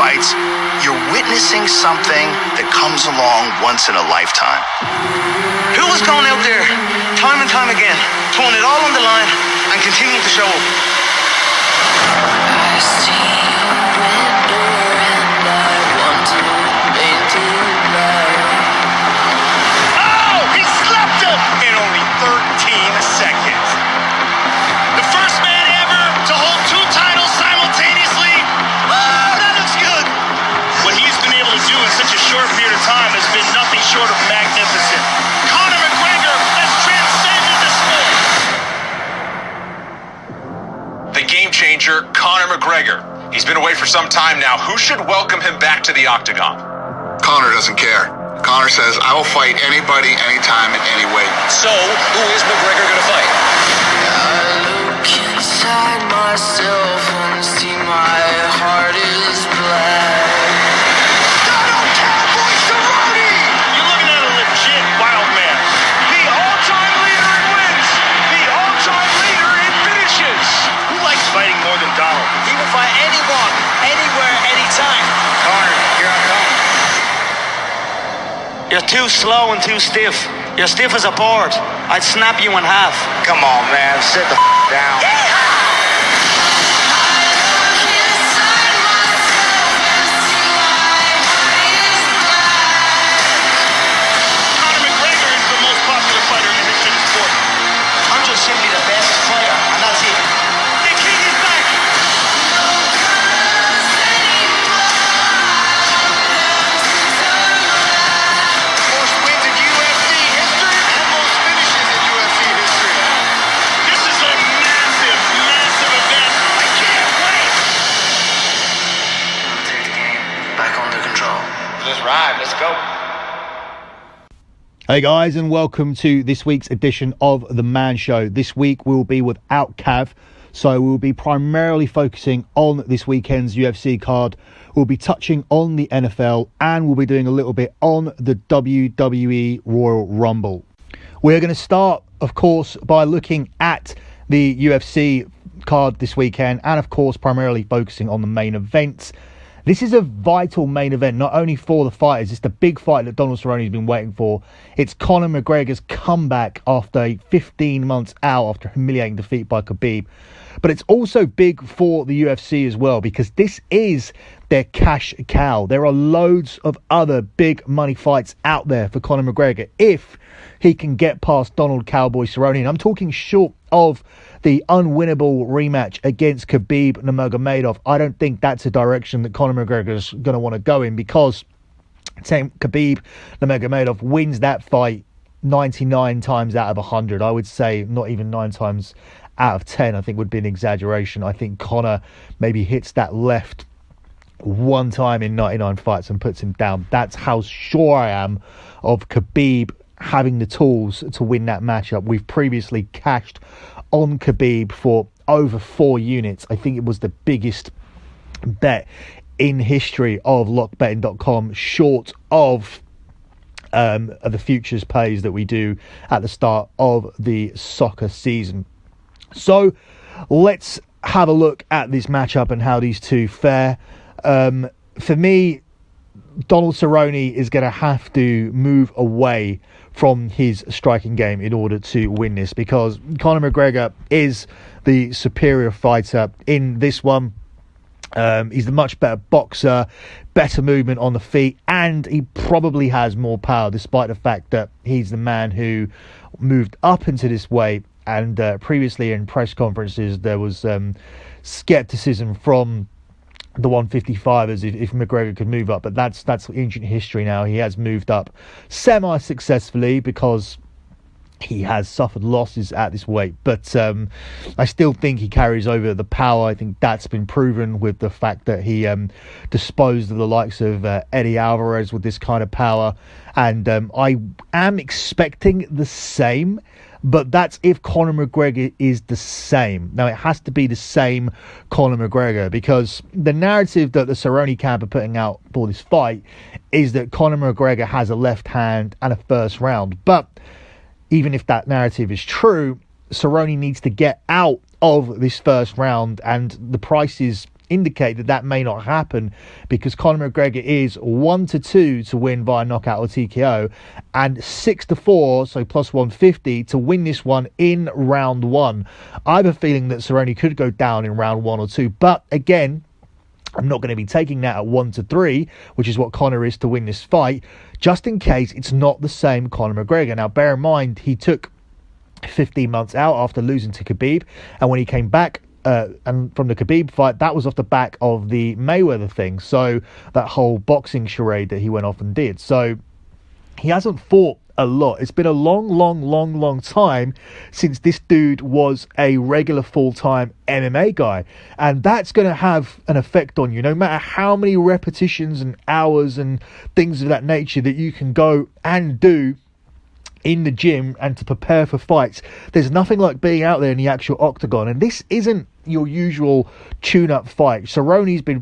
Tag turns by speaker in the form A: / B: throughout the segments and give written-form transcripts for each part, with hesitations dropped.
A: fights, you're witnessing something that comes along once in a lifetime.
B: Who was going out there time and time again, throwing it all on the line and continuing to show up?
C: I see a window and I want to paint it black.
D: Oh, he slapped him in only 13 seconds. The first man ever to hold 2 titles simultaneously. Oh, that looks good. What he's been able to do in such a short period of time has been nothing short of magnificent. Conor McGregor has transcended the sport.
E: The game changer, Conor McGregor. He's been away for some time now. Who should welcome him back to the Octagon?
F: Conor doesn't care. Conor says, I will fight anybody, anytime, in any way.
D: So, who is McGregor going to fight?
C: I look inside myself and see my heart is black.
D: Cowboy Cerrone! You're looking at a legit wild man. The all-time leader in wins. The all-time leader in finishes. Who likes fighting more than Donald? He will fight anyone, anywhere, anytime. Conor, here I come.
B: You're too slow and too stiff. You're stiff as a board. I'd snap you in half.
D: Come on, man. Sit the down. Conor McGregor is the most popular fighter in the history of the sport.
B: I'm just simply the best fighter, and that's it.
D: The king is back. Most wins in UFC history and most finishes in UFC history. This is a massive, massive event. I can't wait.
C: Take the game back under control.
D: Let's ride. Let's go.
G: Hey guys, and welcome to this week's edition of The Man Show. This week we'll be without Cav, so we'll be primarily focusing on this weekend's UFC card. We'll be touching on the NFL, and we'll be doing a little bit on the WWE Royal Rumble. We're going to start, of course, by looking at the UFC card this weekend, and of course primarily focusing on the main events. This is a vital main event, not only for the fighters. It's the big fight that Donald Cerrone has been waiting for. It's Conor McGregor's comeback after 15 months out after a humiliating defeat by Khabib. But it's also big for the UFC as well, because this is their cash cow. There are loads of other big money fights out there for Conor McGregor if he can get past Donald Cowboy Cerrone. And I'm talking short of the unwinnable rematch against Khabib Nurmagomedov. I don't think that's a direction that Conor McGregor is going to want to go in, because Khabib Nurmagomedov wins that fight 99 times out of 100. I would say not even 9 times out of 10, I think would be an exaggeration. I think Conor maybe hits that left one time in 99 fights and puts him down. That's how sure I am of Khabib having the tools to win that matchup. We've previously cashed on Khabib for over 4 units. I think it was the biggest bet in history of lockbetting.com, short of the futures pays that we do at the start of the soccer season. So let's have a look at this matchup and how these two fare. For me, Donald Cerrone is going to have to move away from his striking game in order to win this, because Conor McGregor is the superior fighter in this one. He's the much better boxer, better movement on the feet, and he probably has more power, despite the fact that he's the man who moved up into this weight. And previously in press conferences, there was skepticism from the 155ers if McGregor could move up, but that's ancient history now. He has moved up semi-successfully because he has suffered losses at this weight, but I still think he carries over the power. I think that's been proven with the fact that he disposed of the likes of Eddie Alvarez with this kind of power, and I am expecting the same. But that's if Conor McGregor is the same. Now, it has to be the same Conor McGregor, because the narrative that the Cerrone camp are putting out for this fight is that Conor McGregor has a left hand and a first round. But even if that narrative is true, Cerrone needs to get out of this first round, and the price is indicate that that may not happen, because Conor McGregor is 1-2 to win via knockout or TKO, and 6-4, so plus 150 to win this one in round one. I have a feeling that Cerrone could go down in round 1 or 2, but again, I'm not going to be taking that at 1-3, which is what Conor is to win this fight, just in case it's not the same Conor McGregor. Now, bear in mind, he took 15 months out after losing to Khabib, and when he came back and from the Khabib fight, that was off the back of the Mayweather thing, so that whole boxing charade that he went off and did. So he hasn't fought a lot. It's been a long time since this dude was a regular full-time MMA guy, and that's going to have an effect on you, no matter how many repetitions and hours and things of that nature that you can go and do in the gym and to prepare for fights. There's nothing like being out there in the actual octagon, and this isn't your usual tune-up fight. Cerrone's been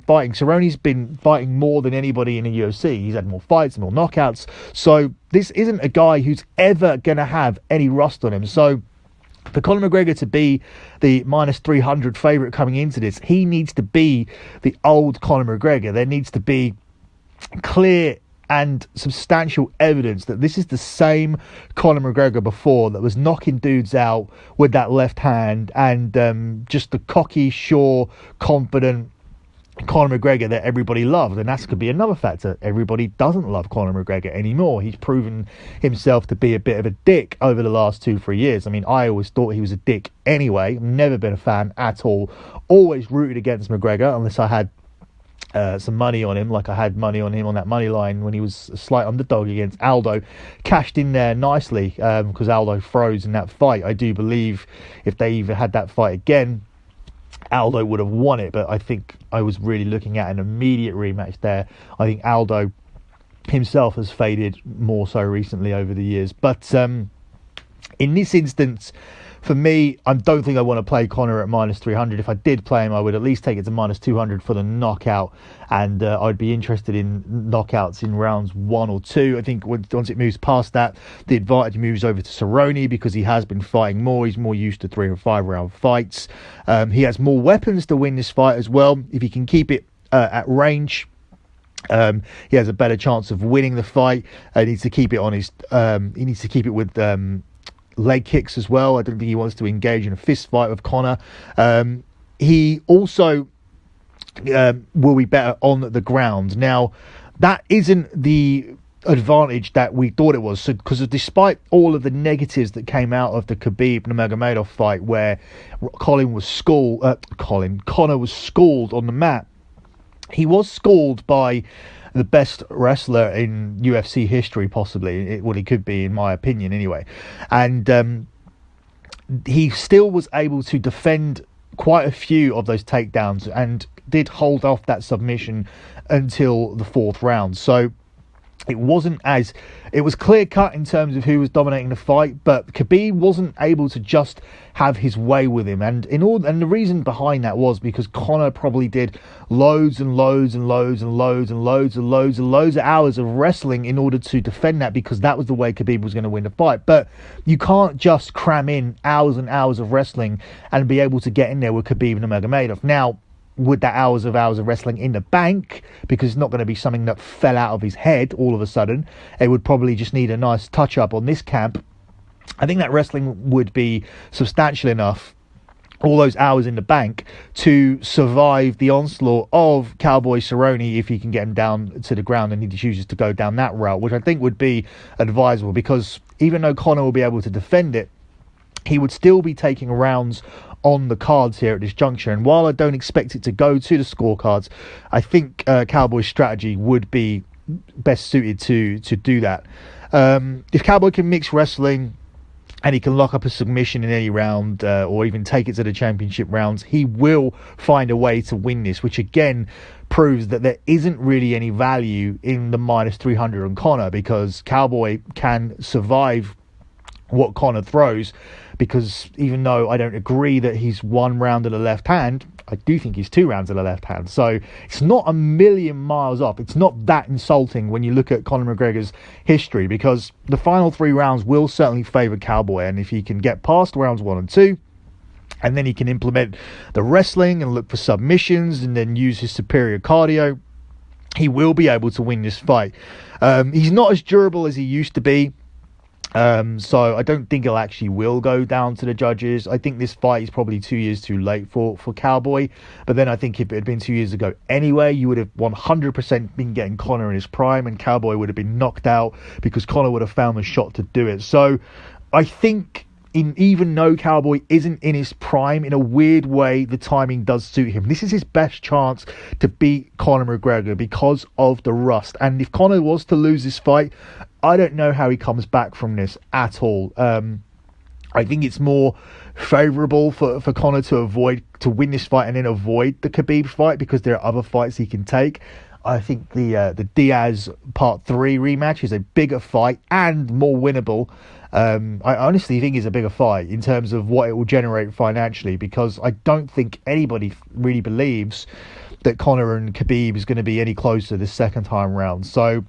G: fighting more than anybody in the UFC. He's had more fights, more knockouts, so this isn't a guy who's ever going to have any rust on him. So for Conor McGregor to be the minus 300 favourite coming into this, he needs to be the old Conor McGregor. There needs to be clear and substantial evidence that this is the same Conor McGregor before, that was knocking dudes out with that left hand, and just the cocky, sure, confident Conor McGregor that everybody loved. And that could be another factor. Everybody doesn't love Conor McGregor anymore. He's proven himself to be a bit of a dick over the last 2-3 years. I mean, I always thought he was a dick anyway. I've never been a fan at all. Always rooted against McGregor unless I had some money on him, like I had money on him on that money line when he was a slight underdog against Aldo. Cashed in there nicely because Aldo froze in that fight. I do believe if they even had that fight again, Aldo would have won it, but I think I was really looking at an immediate rematch there. I think Aldo himself has faded more so recently over the years, but in this instance, for me, I don't think I want to play Conor at minus 300. If I did play him, I would at least take it to minus 200 for the knockout. And I'd be interested in knockouts in rounds 1 or 2. I think once it moves past that, the advantage moves over to Cerrone because he has been fighting more. He's more used to 3 or 5 round fights. He has more weapons to win this fight as well. If he can keep it at range, he has a better chance of winning the fight. He needs to keep it on his. He needs to keep it with leg kicks as well. I don't think he wants to engage in a fist fight with Conor. He also will be better on the ground. Now, that isn't the advantage that we thought it was. So, because despite all of the negatives that came out of the Khabib Nurmagomedov fight, where Conor was schooled on the mat, he was schooled by the best wrestler in UFC history, possibly. Well, he could be, in my opinion, anyway. And he still was able to defend quite a few of those takedowns and did hold off that submission until the 4th round. So it was clear cut in terms of who was dominating the fight, but Khabib wasn't able to just have his way with him, and the reason behind that was because Conor probably did loads of hours of wrestling in order to defend that, because that was the way Khabib was going to win the fight. But you can't just cram in hours and hours of wrestling and be able to get in there with Khabib Nurmagomedov. Now, would that hours of wrestling in the bank, because it's not going to be something that fell out of his head all of a sudden. It would probably just need a nice touch up on this camp. I think that wrestling would be substantial enough, all those hours in the bank, to survive the onslaught of Cowboy Cerrone if he can get him down to the ground and he chooses to go down that route, which I think would be advisable, because even though Conor will be able to defend it, he would still be taking rounds on the cards here at this juncture. And while I don't expect it to go to the scorecards, I think Cowboy's strategy would be best suited to do that. If Cowboy can mix wrestling and he can lock up a submission in any round, or even take it to the championship rounds, he will find a way to win this, which again proves that there isn't really any value in the minus 300 on Conor, because Cowboy can survive what Conor throws, because even though I don't agree that he's 1 round of the left hand, I do think he's 2 rounds of the left hand. So it's not a million miles off. It's not that insulting when you look at Conor McGregor's history, because the final 3 rounds will certainly favour Cowboy, and if he can get past rounds 1 and 2, and then he can implement the wrestling and look for submissions and then use his superior cardio, he will be able to win this fight. He's not as durable as he used to be. So I don't think he'll actually will go down to the judges. I think this fight is probably 2 years too late for Cowboy. But then I think if it had been 2 years ago anyway, you would have 100% been getting Conor in his prime, and Cowboy would have been knocked out because Conor would have found the shot to do it. So I think even though Cowboy isn't in his prime, in a weird way, the timing does suit him. This is his best chance to beat Conor McGregor because of the rust. And if Conor was to lose this fight, I don't know how he comes back from this at all. I think it's more favourable for Conor to win this fight and then avoid the Khabib fight, because there are other fights he can take. I think the Diaz Part 3 rematch is a bigger fight and more winnable. I honestly think it's a bigger fight in terms of what it will generate financially, because I don't think anybody really believes that Conor and Khabib is going to be any closer the second time round. So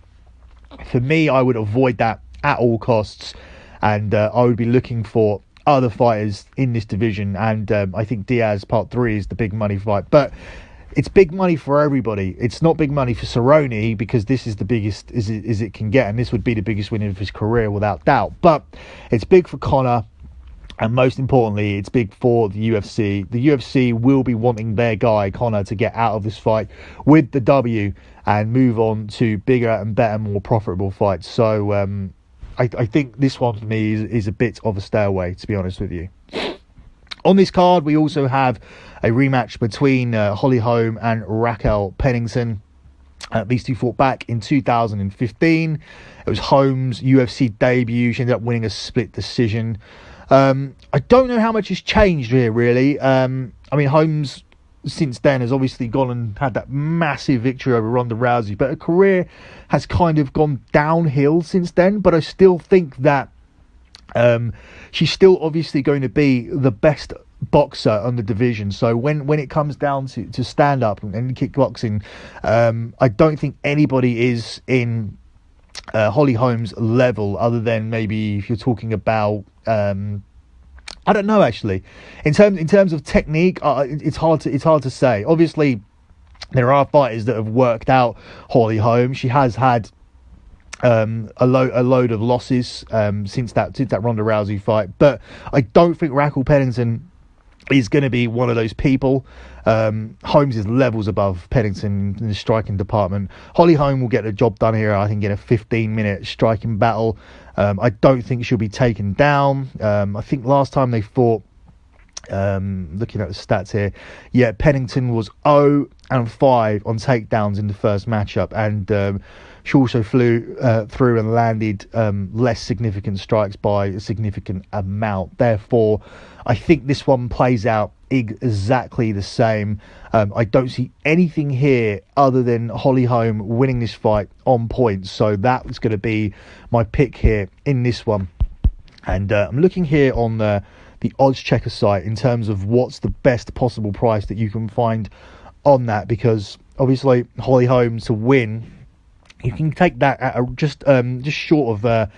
G: for me, I would avoid that at all costs, and I would be looking for other fighters in this division. And I think Diaz Part 3 is the big money fight, but it's big money for everybody. It's not big money for Cerrone, because this is the biggest as it can get, and this would be the biggest win of his career without doubt. But it's big for Conor, and most importantly, it's big for the UFC. The UFC will be wanting their guy Conor to get out of this fight with the W and move on to bigger and better, more profitable fights. So I think this one for me is a bit of a stay away, to be honest with you. On this card, we also have a rematch between Holly Holm and Raquel Pennington. These two fought back in 2015. It was Holm's UFC debut. She ended up winning a split decision. I don't know how much has changed here, really. I mean, Holmes since then has obviously gone and had that massive victory over Ronda Rousey, but her career has kind of gone downhill since then. But I still think that she's still obviously going to be the best boxer on the division. So when it comes down to stand up and kickboxing, I don't think anybody is in Holly Holm's level, other than maybe if you're talking about I don't know, actually. In terms of technique, it's hard to say. Obviously, there are fighters that have worked out Holly Holm. She has had a load of losses since that Ronda Rousey fight, but I don't think Raquel Pennington is going to be one of those people. Holmes is levels above Pennington in the striking department. Holly Holm will get the job done here, I think, in a 15-minute striking battle. I don't think she'll be taken down. I think last time they fought, looking at the stats here, yeah, Pennington was 0-5 on takedowns in the first matchup, and she also flew through and landed less significant strikes by a significant amount. Therefore, I think this one plays out exactly the same. I don't see anything here other than Holly Holm winning this fight on points. So that's going to be my pick here in this one. And I'm looking here on the odds checker site in terms of what's the best possible price that you can find on that, because obviously Holly Holm to win, you can take that at just short of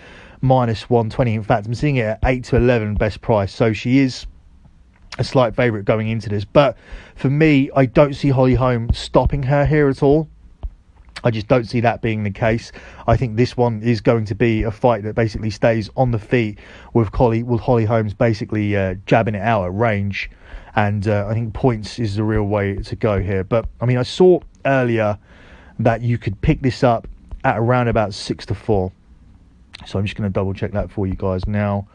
G: minus 120. In fact, I'm seeing it at 8-11 best price, so she is a slight favourite going into this. But for me, I don't see Holly Holm stopping her here at all. I just don't see that being the case. I think this one is going to be a fight that basically stays on the feet, with Holly Holmes basically jabbing it out at range. And I think points is the real way to go here. But I mean, I saw earlier that you could pick this up at around about 6-4. So I'm just going to double check that for you guys now.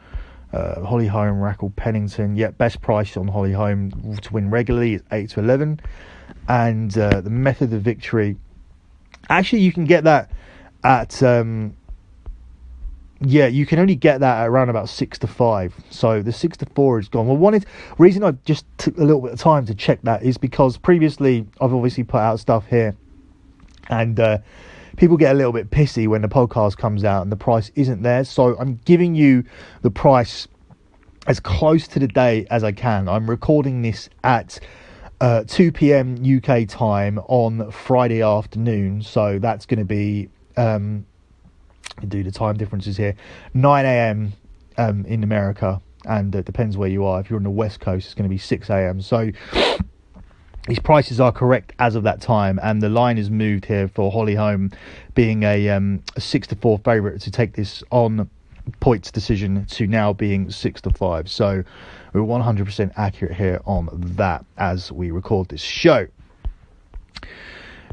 G: Holly Holm, Raquel Pennington. Yeah, best price on Holly Holm to win regularly is 8-11. And the method of victory, actually you can get that at you can only get that at around about 6-5. So the 6-4 is gone. Well, reason I just took a little bit of time to check that is because previously I've obviously put out stuff here, and people get a little bit pissy when the podcast comes out and the price isn't there. So I'm giving you the price as close to the day as I can. I'm recording this at 2 p.m. UK time on Friday afternoon. So that's going to be, do the time differences here, 9 a.m. In America. and it depends where you are. If you're on the West Coast, it's going to be 6 a.m. So these prices are correct as of that time, and the line is moved here for Holly Holm being a 6-4 favourite to take this on points decision to now being 6-5. So we're 100% accurate here on that as we record this show.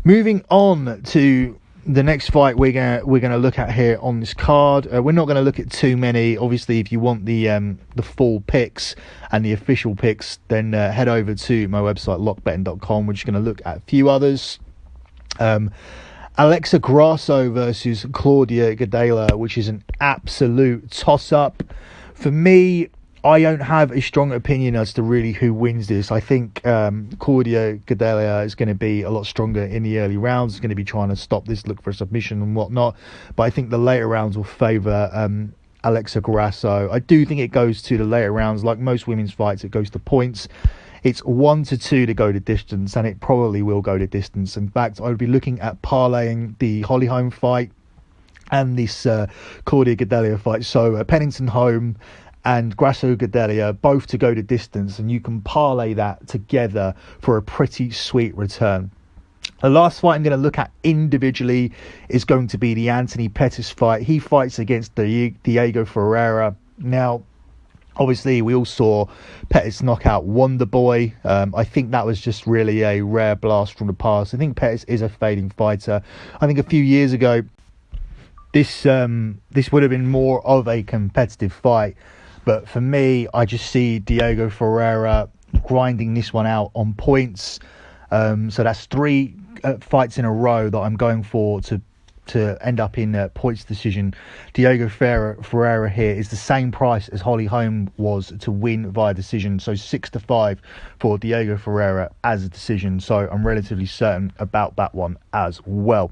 G: Moving on to the next fight we're gonna look at here on this card. We're not going to look at too many. Obviously, if you want the full picks and the official picks, then head over to my website lockbetting.com. We're just going to look at a few others. Alexa Grasso versus Claudia Gadelha, which is an absolute toss-up. For me, I don't have a strong opinion as to really who wins this. I think Claudia Gadelha is going to be a lot stronger in the early rounds. Is going to be trying to stop this, look for a submission and whatnot. But I think the later rounds will favour Alexa Grasso. I do think it goes to the later rounds. Like most women's fights, it goes to points. It's 1-2 to go to distance, and it probably will go to distance. In fact, I would be looking at parlaying the Holly Holm fight and this Claudia Gadelha fight. So Pennington Holm and Grasso Gadelha both to go to distance, and you can parlay that together for a pretty sweet return. The last fight I'm going to look at individually is going to be the Anthony Pettis fight. He fights against Diego Ferreira. Now, obviously, we all saw Pettis knock out Wonder Boy. I think that was just really a rare blast from the past. I think Pettis is a fading fighter. I think a few years ago, this would have been more of a competitive fight. But for me, I just see Diego Ferreira grinding this one out on points. So that's 3 fights in a row that I'm going for to end up in points decision. Diego Ferreira here is the same price as Holly Holm was to win via decision. So 6-5 for Diego Ferreira as a decision. So I'm relatively certain about that one as well.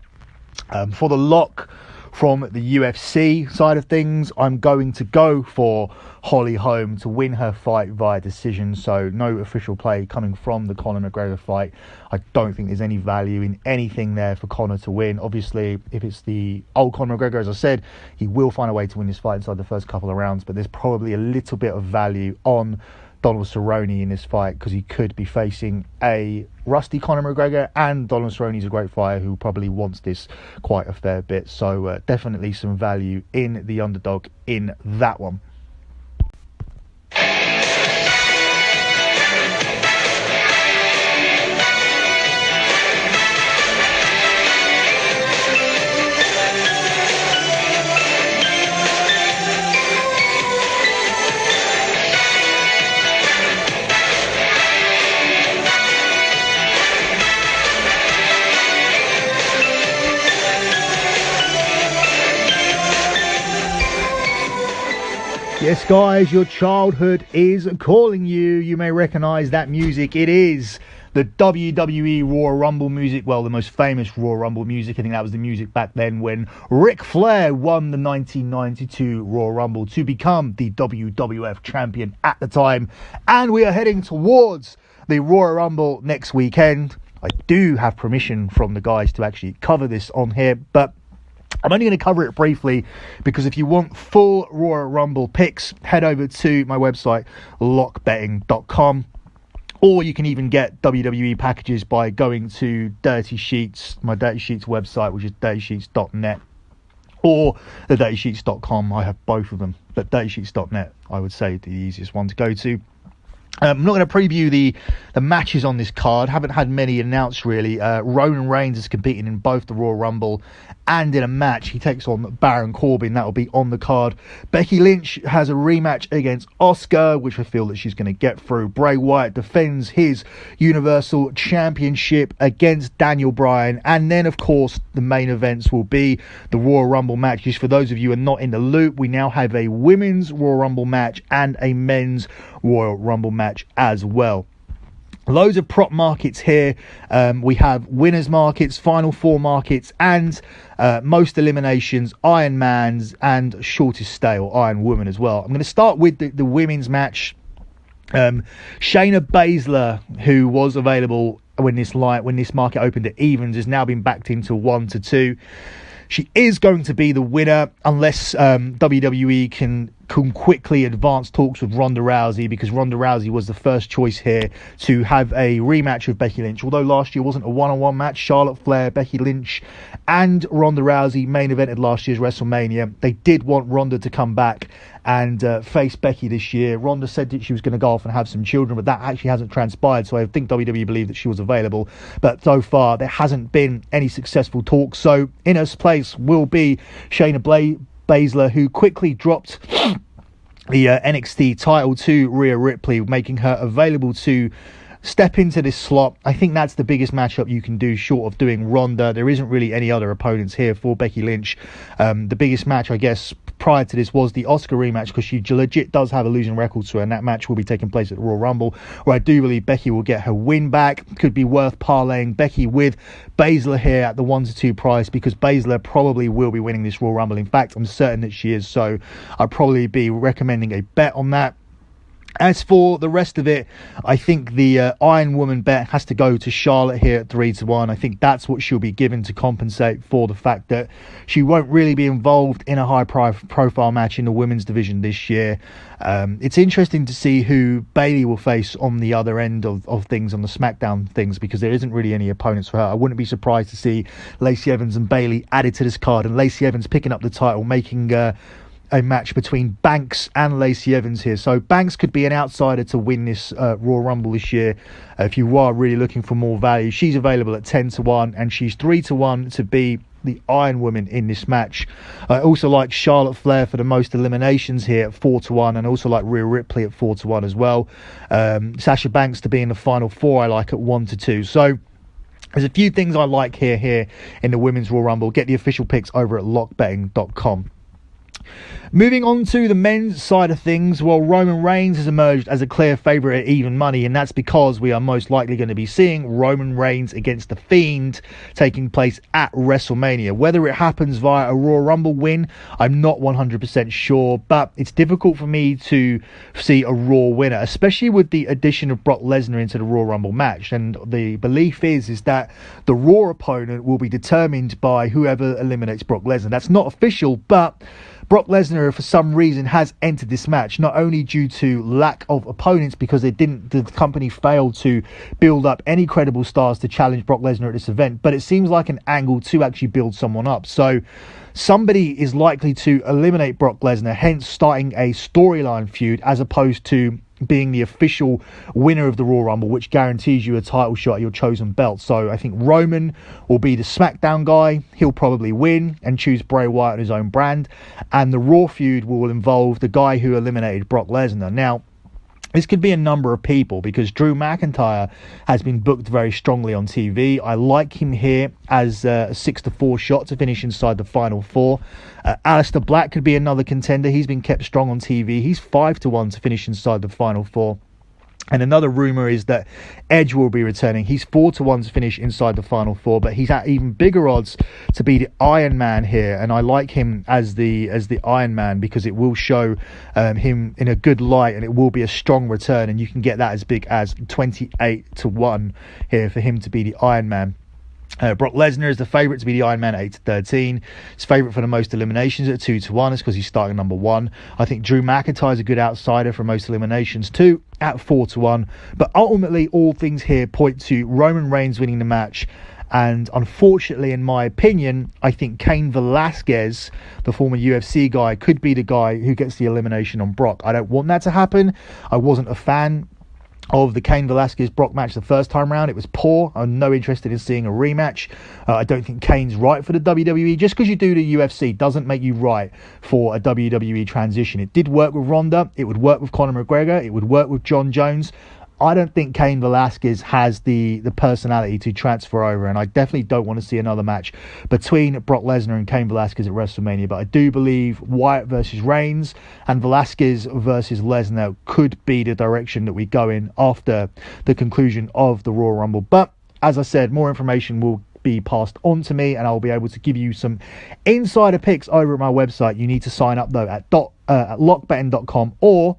G: For the lock from the UFC side of things, I'm going to go for Holly Holm to win her fight via decision. So no official play coming from the Conor McGregor fight. I don't think there's any value in anything there for Conor to win. Obviously, if it's the old Conor McGregor, as I said, he will find a way to win this fight inside the first couple of rounds, but there's probably a little bit of value on Donald Cerrone in this fight because he could be facing a rusty Conor McGregor, and Donald Cerrone is a great fighter who probably wants this quite a fair bit. So definitely some value in the underdog in that one. Yes, guys, your childhood is calling you. You may recognise that music. It is the WWE Royal Rumble music. Well, the most famous Royal Rumble music. I think that was the music back then when Ric Flair won the 1992 Royal Rumble to become the WWF champion at the time. And we are heading towards the Royal Rumble next weekend. I do have permission from the guys to actually cover this on here, but I'm only going to cover it briefly because if you want full Royal Rumble picks, head over to my website, lockbetting.com. Or you can even get WWE packages by going to Dirty Sheets, my Dirty Sheets website, which is dirtysheets.net, or the dirtysheets.com. I have both of them, but dirtysheets.net, I would say, the easiest one to go to. I'm not going to preview the matches on this card. Haven't had many announced, really. Roman Reigns is competing in both the Royal Rumble and in a match. He takes on Baron Corbin. That will be on the card. Becky Lynch has a rematch against Asuka, which I feel that she's going to get through. Bray Wyatt defends his Universal Championship against Daniel Bryan. And then, of course, the main events will be the Royal Rumble matches. For those of you who are not in the loop, we now have a women's Royal Rumble match and a men's Royal Rumble match as well. Loads of prop markets here. We have winners markets, final four markets, and most eliminations, Iron Man's, and shortest stay, or Iron Woman as well. I'm going to start with the women's match. Shayna Baszler, who was available when this market opened at evens, has now been backed into 1-2. She is going to be the winner unless WWE can can quickly advance talks with Ronda Rousey, because Ronda Rousey was the first choice here to have a rematch with Becky Lynch. Although last year wasn't a one-on-one match, Charlotte Flair, Becky Lynch and Ronda Rousey main evented last year's WrestleMania. They did want Ronda to come back and face Becky this year. Ronda said that she was going to go off and have some children, but that actually hasn't transpired, so I think WWE believed that she was available, but so far there hasn't been any successful talks. So in her place will be Shayna Baszler, who quickly dropped the NXT title to Rhea Ripley, making her available to step into this slot. I think that's the biggest matchup you can do short of doing Ronda. There isn't really any other opponents here for Becky Lynch. The biggest match, I guess, prior to this was the Oscar rematch, because she legit does have a losing record to her, and that match will be taking place at the Royal Rumble, where I do believe Becky will get her win back. Could be worth parlaying Becky with Baszler here at the 1-2 price, because Baszler probably will be winning this Royal Rumble. In fact, I'm certain that she is, so I'd probably be recommending a bet on that. As for the rest of it, I think the Iron Woman bet has to go to Charlotte here at 3-1. I think that's what she'll be given to compensate for the fact that she won't really be involved in a high-profile match in the women's division this year. It's interesting to see who Bayley will face on the other end of things, on the SmackDown things, because there isn't really any opponents for her. I wouldn't be surprised to see Lacey Evans and Bayley added to this card, and Lacey Evans picking up the title, making a match between Banks and Lacey Evans here. So Banks could be an outsider to win this Royal Rumble this year. If you are really looking for more value, she's available at 10-1, and she's 3-1 to be the Iron Woman in this match. I also like Charlotte Flair for the most eliminations here at 4-1, and also like Rhea Ripley at 4-1 as well. Sasha Banks to be in the final four I like at 1-2. So there's a few things I like here in the Women's Royal Rumble. Get the official picks over at lockbetting.com. Moving on to the men's side of things, well, Roman Reigns has emerged as a clear favourite at even money, and that's because we are most likely going to be seeing Roman Reigns against The Fiend taking place at WrestleMania. Whether it happens via a Royal Rumble win, I'm not 100% sure, but it's difficult for me to see a Raw winner, especially with the addition of Brock Lesnar into the Royal Rumble match. And the belief is that the Raw opponent will be determined by whoever eliminates Brock Lesnar. That's not official, but Brock Lesnar, for some reason, has entered this match, not only due to lack of opponents, because the company failed to build up any credible stars to challenge Brock Lesnar at this event, but it seems like an angle to actually build someone up. So somebody is likely to eliminate Brock Lesnar, hence starting a storyline feud, as opposed to being the official winner of the Royal Rumble, which guarantees you a title shot at your chosen belt. So I think Roman will be the SmackDown guy. He'll probably win and choose Bray Wyatt on his own brand, and the Raw feud will involve the guy who eliminated Brock Lesnar. Now, this could be a number of people, because Drew McIntyre has been booked very strongly on TV. I like him here as a 6-4 shot to finish inside the final four. Aleister Black could be another contender. He's been kept strong on TV. He's 5-1 to finish inside the final four. And another rumour is that Edge will be returning. He's 4-1 to finish inside the final four, but he's at even bigger odds to be the Iron Man here. And I like him as the Iron Man, because it will show him in a good light, and it will be a strong return. And you can get that as big as 28-1 here for him to be the Iron Man. Brock Lesnar is the favourite to be the Iron Man at 8-13. His favourite for the most eliminations at 2-1. It's because he's starting number one. I think Drew McIntyre is a good outsider for most eliminations too at 4-1. But ultimately, all things here point to Roman Reigns winning the match. And unfortunately, in my opinion, I think Cain Velasquez, the former UFC guy, could be the guy who gets the elimination on Brock. I don't want that to happen. I wasn't a fan of the Cain Velasquez-Brock match the first time round. It was poor. I'm no interested in seeing a rematch. I don't think Cain's right for the WWE. Just because you do the UFC doesn't make you right for a WWE transition. It did work with Ronda. It would work with Conor McGregor. It would work with John Jones. I don't think Cain Velasquez has the personality to transfer over, and I definitely don't want to see another match between Brock Lesnar and Cain Velasquez at WrestleMania. But I do believe Wyatt versus Reigns and Velasquez versus Lesnar could be the direction that we go in after the conclusion of the Royal Rumble. But as I said, more information will be passed on to me, and I'll be able to give you some insider picks over at my website. You need to sign up though at lockbetting.com, or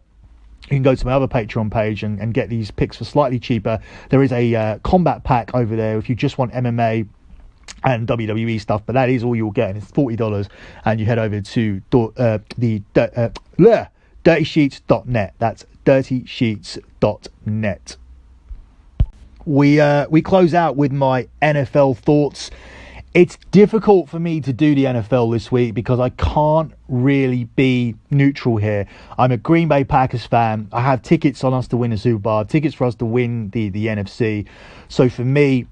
G: you can go to my other Patreon page and get these picks for slightly cheaper. There is a combat pack over there if you just want MMA and WWE stuff, but that is all you'll get, and it's $40. And you head over to dirtysheets.net. That's dirtysheets.net. We close out with my NFL thoughts. It's difficult for me to do the NFL this week because I can't really be neutral here. I'm a Green Bay Packers fan. I have tickets on us to win the Super Bowl, tickets for us to win the NFC. So for me,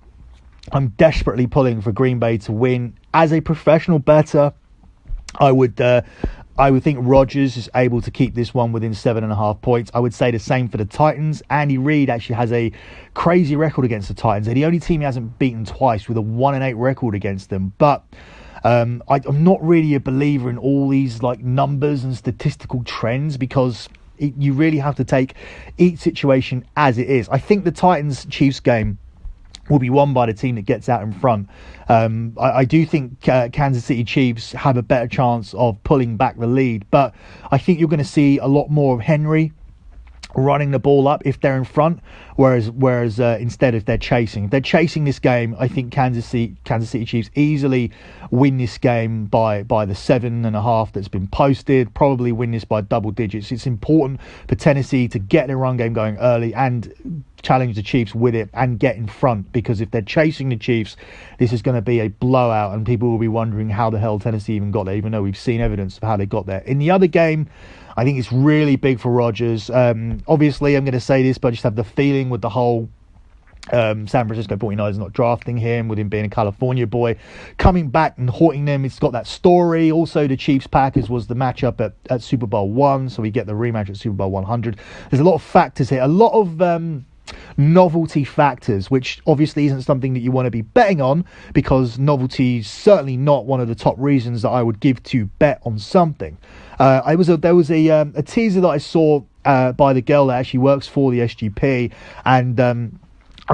G: I'm desperately pulling for Green Bay to win. As a professional bettor, I would think Rodgers is able to keep this one within 7.5 points. I would say the same for the Titans. Andy Reid actually has a crazy record against the Titans. They're the only team he hasn't beaten twice, with a 1-8 record against them. But I'm not really a believer in all these like numbers and statistical trends, because you really have to take each situation as it is. I think the Titans-Chiefs game will be won by the team that gets out in front. I do think Kansas City Chiefs have a better chance of pulling back the lead, but I think you're going to see a lot more of Henry running the ball up if they're in front, whereas instead if they're chasing this game, I think Kansas City Chiefs easily win this game by the 7.5 that's been posted, probably win this by double digits. It's important for Tennessee to get their run game going early and challenge the Chiefs with it and get in front, because if they're chasing the Chiefs, this is going to be a blowout and people will be wondering how the hell Tennessee even got there, even though we've seen evidence of how they got there. In the other game, I think it's really big for Rodgers. Obviously, I'm going to say this, but I just have the feeling with the whole San Francisco 49ers not drafting him, with him being a California boy, coming back and haunting them. It's got that story. Also, the Chiefs-Packers was the matchup at Super Bowl 1, so we get the rematch at Super Bowl 100. There's a lot of factors here, a lot of novelty factors, which obviously isn't something that you want to be betting on, because novelty is certainly not one of the top reasons that I would give to bet on something. There was a teaser that I saw by the girl that actually works for the SGP, and I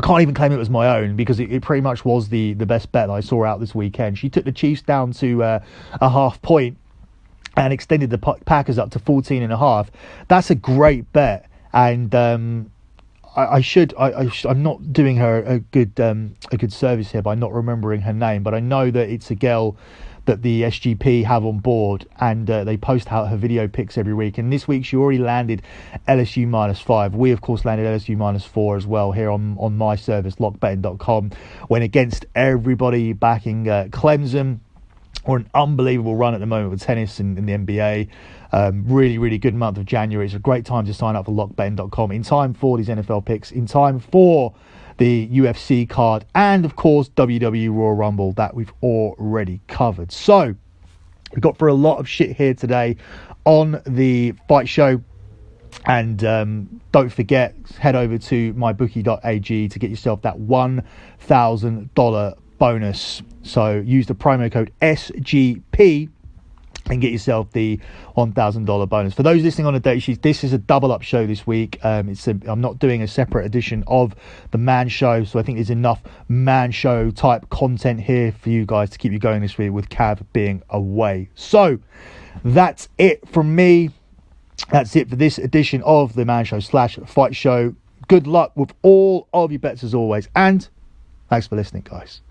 G: can't even claim it was my own, because it pretty much was the best bet that I saw out this weekend. She took the Chiefs down to a half point and extended the Packers up to 14.5. That's a great bet, and I'm not doing her a good service here by not remembering her name, but I know that it's a girl that the SGP have on board, and they post out her video pics every week. And this week she already landed LSU -5. We of course landed LSU -4 as well here on my service, lockbetting.com. Went against everybody backing Clemson, or an unbelievable run at the moment with tennis and in the NBA. Really, really good month of January. It's a great time to sign up for lockbetting.com in time for these NFL picks, in time for the UFC card, and of course WWE Royal Rumble that we've already covered. So we got through a lot of shit here today on the fight show. And don't forget, head over to mybookie.ag to get yourself that $1,000 bonus. So use the promo code SGP and get yourself the $1,000 bonus. For those listening on the Dirty Sheets, this is a double up show this week. I'm not doing a separate edition of the Man Show, so I think there's enough Man Show type content here for you guys to keep you going this week, with Cav being away. So that's it from me. That's it for this edition of the Man Show / Fight Show. Good luck with all of your bets as always, and thanks for listening, guys.